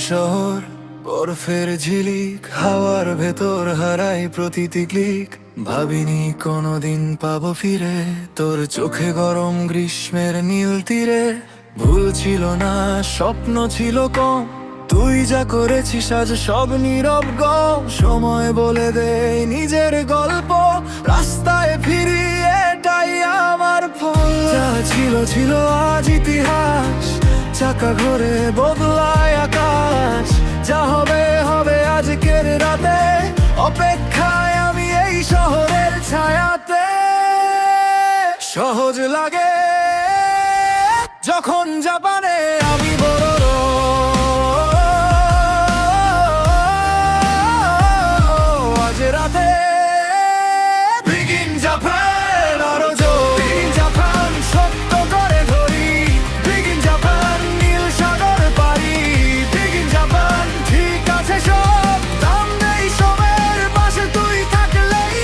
শহর, বরফের ঝিলিক, হাওয়ার ভেতর হারাই প্রতিটি ক্লিক। ভাবিনি কোনোদিন পাবো ফিরে তোর চোখে গরম গ্রীষ্মের নীল তীরে। ভুল ছিল না, স্বপ্ন ছিল কম, তুই যা করেছিস আজ সব নীরব গম। সময় বলে দে নিজের গল্প, রাস্তায় ফিরি এটাই আমার ফল। যা ছিল ছিল আজ ইতিহাস, চাকা ঘোরে বদলায় আকাশ। যা হবে হবে আজকের রাতে, অপেক্ষায় আমি এই শহরের ছায়াতে। সহজ লাগে যখন জাপানে আমি বড়, আজ রাতে Begin Japan, আরো জোর। Begin Japan, সত্য করে ধরি। Begin Japan, নীল সাগর পাড়ি। Begin Japan, ঠিক আছে সব, দাম নেই সময়ের পাশে তুই থাকলেই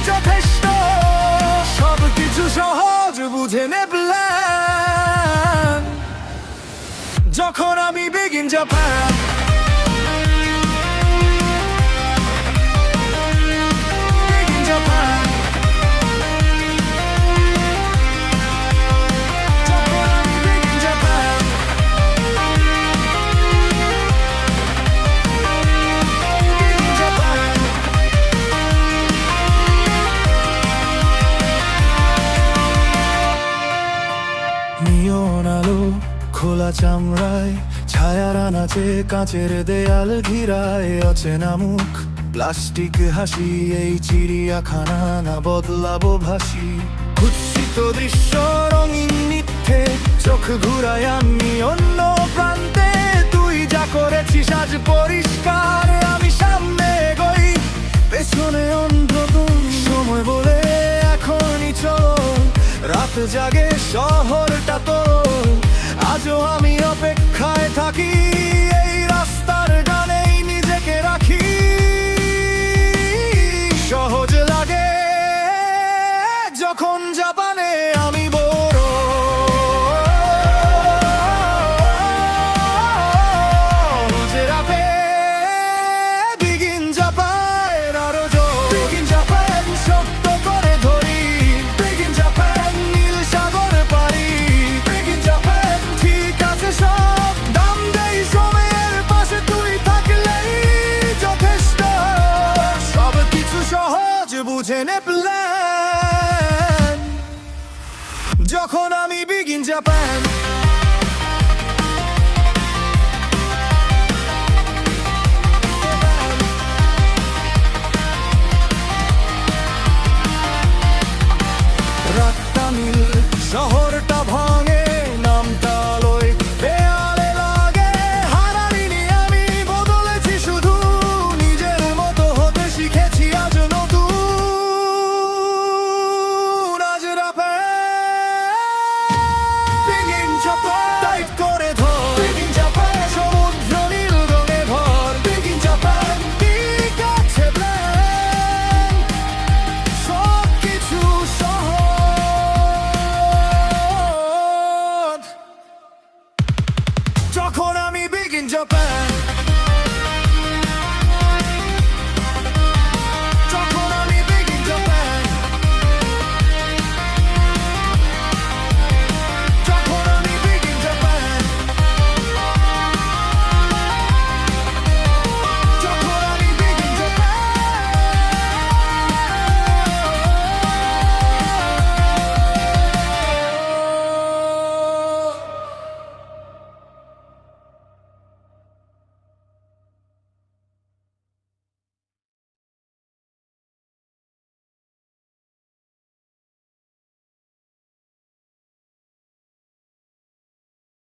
যথেষ্ট। সব কিছু সহজ বুঝে নে প্ল্যান, যখন আমি Begin Japan। Begin Japan, যখন আমি Begin Japan। Begin Japan, নিয়ন আলো খোলা চামড়ায়, ছায়ার নাচে কাঁচের দেয়াল ঘিরায়। অচেনা মুখ, প্লাস্টিক হাসি, এই চিড়িয়াখানা না বদলাবো ভাসি। কুৎসিত দৃশ্য, রঙিন মিথ্যে, চোখ ঘুরায় আমি অন্য প্রান্তে। তুই যা করেছিস আজ পরিষ্কার, আমি সামনে এগোই, পেছনে অন্ধকার। সময় বলে এখনই চলো, রাত জাগে শহরটা তো। আজও আমি অপেক্ষায় থাকি, এই রাস্তার গানেই নিজেকে রাখি। সহজ লাগে যখন জাপানে আমি বড়, যে রাতে Begin Japan, আরো জোর। Begin Japan, সত্য করে ধরি। Begin Japan, নীল সাগর পাড়ি। Begin Japan, ঠিক আছে সব, দাম দেই সময়ের পাশে তুই থাকলেই যথেষ্ট। সব কিছু সহজ বুঝে নে প্ল্যান, যখন আমি Begin Japan।